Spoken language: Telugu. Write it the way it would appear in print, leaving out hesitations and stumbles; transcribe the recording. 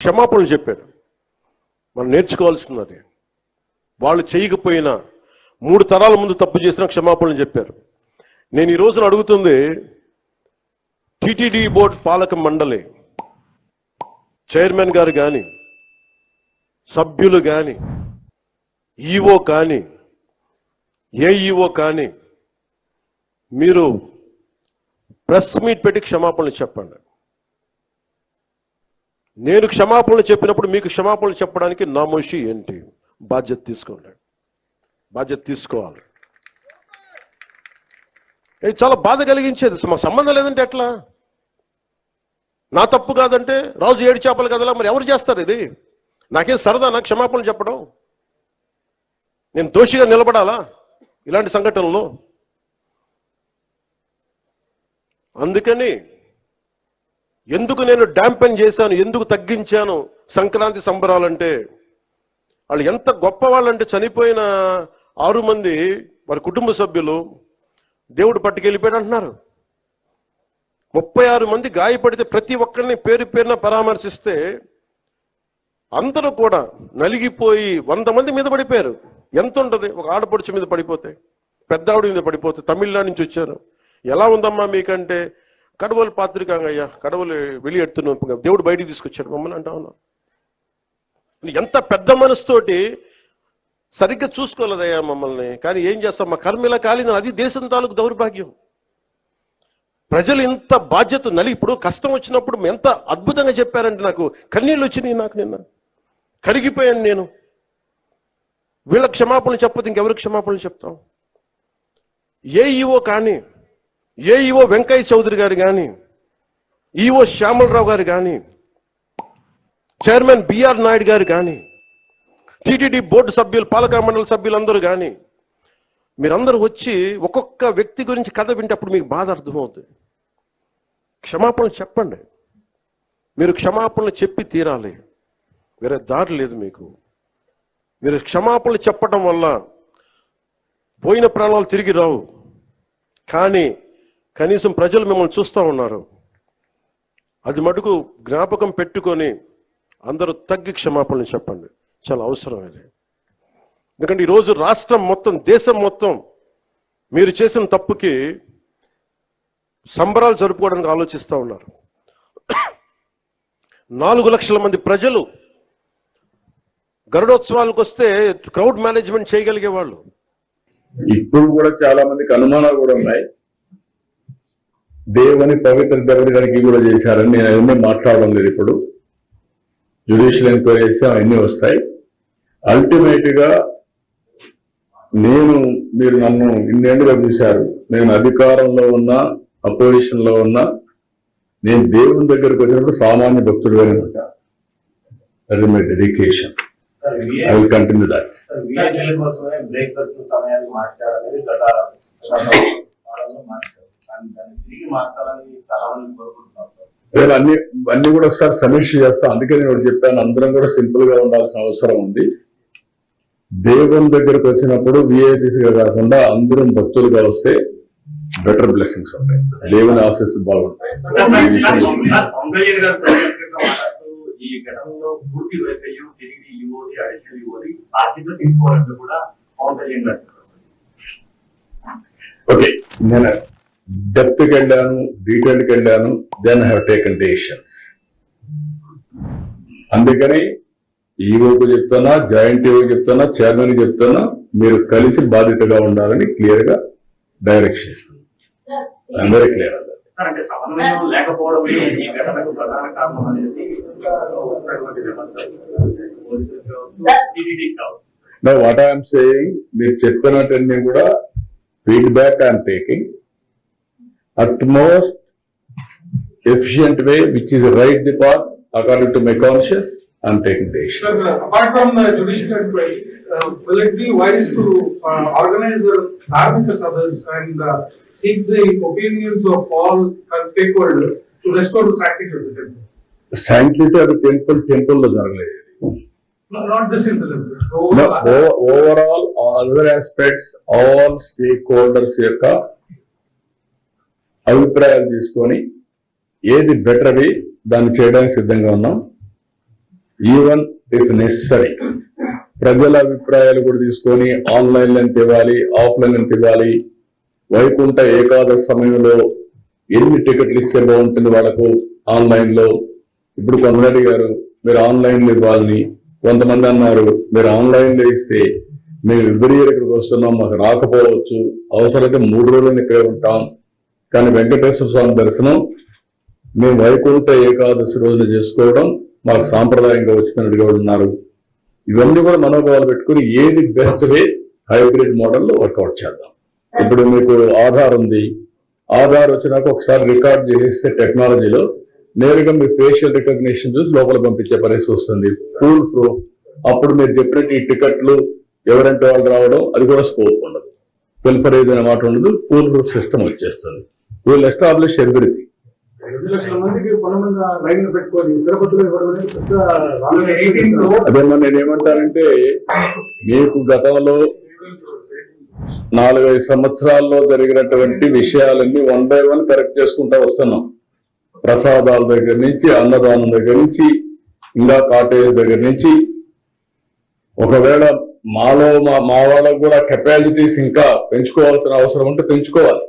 క్షమాపణలు చెప్పారు. మనం నేర్చుకోవాల్సినది. వాళ్ళు చేయకపోయినా 3 తరాల ముందు తప్పు చేసిన క్షమాపణలు చెప్పారు. నేను ఈ రోజున అడుగుతుంది టీటీడీ బోర్డు పాలక మండలి చైర్మన్ గారు కానీ, సభ్యులు కానీ, ఈఓ కానీ, ఏఈఓ కానీ, మీరు ప్రెస్ మీట్ పెట్టి క్షమాపణలు చెప్పండి. నేను క్షమాపణలు చెప్పినప్పుడు మీకు క్షమాపణలు చెప్పడానికి నామోషి ఏంటి? బాధ్యత తీసుకోండి. బాధ్యత తీసుకోవాలి. ఇది చాలా బాధ కలిగించేది. మాకు సంబంధం లేదంటే ఎట్లా? నా తప్పు కాదంటే రాజు 7 చేపలు కదలా, మరి ఎవరు చేస్తారు ఇది? నాకేం సరదా నాకు క్షమాపణలు చెప్పడం? నేను దోషిగా నిలబడాలా ఇలాంటి సంఘటనలో? అందుకని ఎందుకు నేను డాంపెన్ చేశాను, ఎందుకు తగ్గించాను సంక్రాంతి సంబరాలంటే, వాళ్ళు ఎంత గొప్ప వాళ్ళంటే చనిపోయిన 6 మంది వారి కుటుంబ సభ్యులు దేవుడు పట్టుకెళ్ళిపోయాడు అంటున్నారు. 36 మంది గాయపడితే ప్రతి ఒక్కరిని పేరు పేరున పరామర్శిస్తే అందరూ కూడా నలిగిపోయి 100 మంది మీద పడిపోయారు. ఎంత ఉంటుంది ఒక ఆడపడుచు మీద పడిపోతే, పెద్ద ఆవిడ మీద పడిపోతే? తమిళనాడు నుంచి వచ్చారు. ఎలా ఉందమ్మా మీకంటే, కడవలు పాత్రికాంగ అయ్యా, కడవలు వెళ్ళి దేవుడు బయటికి తీసుకొచ్చాడు మమ్మల్ని అంటా ఉన్నాం. ఎంత పెద్ద మనసుతోటి సరిగ్గా చూసుకోలేదయ్యా మమ్మల్ని, కానీ ఏం చేస్తాం, మా కర్మ ఇలా కాలిందని. అది దేశం తాలూకు దౌర్భాగ్యం. ప్రజలు ఇంత బాధ్యత ఇప్పుడు కష్టం వచ్చినప్పుడు ఎంత అద్భుతంగా చెప్పారంటే నాకు కన్నీళ్ళు వచ్చినాయి. నాకు నిన్న కరిగిపోయాను నేను. వీళ్ళ క్షమాపణలు చెప్పదు ఇంకెవరికి క్షమాపణలు చెప్తాం? ఏఈఓ కానీ, ఏఈఓ వెంకయ్య చౌదరి గారు కానీ, ఈఓ శ్యామలరావు గారు కానీ, చైర్మన్ బిఆర్ నాయుడు గారు కానీ, టీటీడీ బోర్డు సభ్యులు, పాలక మండలి సభ్యులందరూ కానీ, మీరందరూ వచ్చి ఒక్కొక్క వ్యక్తి గురించి కథ వింటే అప్పుడు మీకు బాధ అర్థమవుతుంది. క్షమాపణలు చెప్పండి. మీరు క్షమాపణలు చెప్పి తీరాలి. వేరే దారి లేదు మీకు. మీరు క్షమాపణలు చెప్పడం వల్ల పోయిన ప్రాణాలు తిరిగి రావు. కానీ కనీసం ప్రజలు మిమ్మల్ని చూస్తూ ఉన్నారు. అది మటుకు జ్ఞాపకం పెట్టుకొని అందరూ తగ్గి క్షమాపణలు చెప్పండి. చాలా అవసరం ఇది. ఎందుకంటే ఈరోజు రాష్ట్రం మొత్తం, దేశం మొత్తం మీరు చేసిన తప్పుకి సంబరాలు జరుపుకోవడానికి ఆలోచిస్తూ ఉన్నారు. 4 లక్షల మంది ప్రజలు గరుడోత్సవాలకు వస్తే క్రౌడ్ మేనేజ్మెంట్ చేయగలిగే వాళ్ళు. ఇప్పుడు కూడా చాలా మందికి అనుమానాలు కూడా ఉన్నాయి. దేవుని పవిత్ర దగ్గరికి కూడా చేశారని నేను అవన్నీ మాట్లాడడం లేదు. ఇప్పుడు జ్యుడిషియల్ ఎంక్వైరీ చేస్తే అవన్నీ వస్తాయి. అల్టిమేట్ గా మీరు నన్ను ఇన్నేళ్లుగా చూశారు. నేను అధికారంలో ఉన్నా, అపోజిషన్ లో ఉన్నా, నేను దేవుని దగ్గరకు వచ్చినప్పుడు సామాన్య భక్తుడుగానే ఉంటా. That is my dedication. I will continue that. అన్ని కూడా ఒకసారి సమీక్ష చేస్తాం. అందుకే నేను చెప్పాను, అందరం కూడా సింపుల్ గా ఉండాల్సిన అవసరం ఉంది. దేవుని దగ్గరకు వచ్చినప్పుడు విఐపీసీగా కాకుండా అందరం భక్తులుగా వస్తే బెటర్ బ్లెస్సింగ్స్ ఉంటాయి. దేవుని ఆశీస్సులు బాగుంటాయి. ఈ ఘటనలో పూర్తి వైఫల్యం తిరిగి యువతి అడిషనల్ యువతి బాధ్యత తీసుకోవాలంటే కూడా పవన్ కళ్యాణ్ గారు. ఓకే, నేను డెప్త్కి వెళ్ళాను, డీటెయిల్కి వెళ్ళాను. Then I have taken decisions. అందుకని ఈఓకు చెప్తున్నా, జాయింట్ ఈఓ చెప్తున్నా, చైర్మన్ చెప్తున్నా, మీరు కలిసి బాధ్యతగా ఉండాలని క్లియర్ గా డైరెక్షన్ ఇస్తున్నాను. అందరూ క్లియర్ అవ్వాలి. అంటే సమన్వయం లేకపోవడమే ఈ ఘటనకు ప్రధాన కారణం అనేది వాట్ ఐఎమ్ సేయింగ్, మీరు చెప్పినట్టన్నీ కూడా feedback I'm taking at most efficient way which is right the path according to my conscious. I'm taking decisions. Apart from the judicial inquiry, will it be wise to organize Dharmika Sabhas and seek the opinions of all stakeholders to restore the sanctity of the temple? Sanctity of the temple lo jaragaledu. No, not this incident. Overall, other aspects, all stakeholders yokka అభిప్రాయాలు తీసుకొని ఏది బెటర్ వి దాన్ని చేయడానికి సిద్ధంగా ఉన్నాం. ఈవెన్ ఇఫ్ నెసరీ ప్రజల అభిప్రాయాలు కూడా తీసుకొని ఆన్లైన్ ఎంత ఇవ్వాలి, ఆఫ్లైన్ ఎంత ఇవ్వాలి, వైకుంఠ ఏకాదశి సమయంలో ఎన్ని టికెట్లు ఇస్తే బాగుంటుంది వాళ్ళకు ఆన్లైన్ లో. ఇప్పుడు కొందరు గారు మీరు ఆన్లైన్ లో ఇవ్వాలని, కొంతమంది అన్నారు మీరు ఆన్లైన్ లో ఇస్తే మేము ఎవ్రీ ఇయర్ ఇక్కడికి వస్తున్నాం, మాకు రాకపోవచ్చు, అవసరమైతే 3 రోజులు ఇక్కడే ఉంటాం, కానీ వెంకటేశ్వర స్వామి దర్శనం మేము వైకుంఠ ఏకాదశి రోజులు చేసుకోవడం మాకు సాంప్రదాయంగా వచ్చినట్టుగా ఉన్నారు. ఇవన్నీ కూడా మనోభావాలు పెట్టుకుని ఏది బెస్ట్ వే హైబ్రిడ్ మోడల్లో వర్కౌట్ చేద్దాం. ఇప్పుడు మీకు ఆధార్ ఉంది, ఆధార్ వచ్చినాక ఒకసారి రికార్డ్ చేస్తే టెక్నాలజీలో నేరుగా మీ ఫేషియల్ రికగ్నిషన్ చూసి లోపల పంపించే పరిస్థితి వస్తుంది. Full proof. అప్పుడు మీరు చెప్పినట్టు ఈ టికెట్లు ఎవరంటే వాళ్ళు రావడం అది కూడా స్కోప్ ఉండదు, ఫిల్ఫర్ ఏదైనా మాట ఉండదు, ఫుల్ ప్రూఫ్ సిస్టమ్ వచ్చేస్తుంది. Will establish everything. 5 లక్షల మందికి కొంతమంది లైన్ పెట్టుకోవాలి, తిరుపతిలో ఇవ్వడం అనేది పెద్ద అదేమో నేనేమంటానంటే మీకు గతంలో 4-5 సంవత్సరాల్లో జరిగినటువంటి విషయాలన్నీ 1 by 1 కరెక్ట్ చేసుకుంటా వస్తున్నాం. ప్రసాదాల దగ్గర నుంచి, అన్నదానం దగ్గర నుంచి, ఇంకా కాటేజ్ దగ్గర నుంచి. ఒకవేళ మా వాళ్ళకు కూడా కెపాసిటీస్ ఇంకా పెంచుకోవాల్సిన అవసరం ఉంటే పెంచుకోవాలి.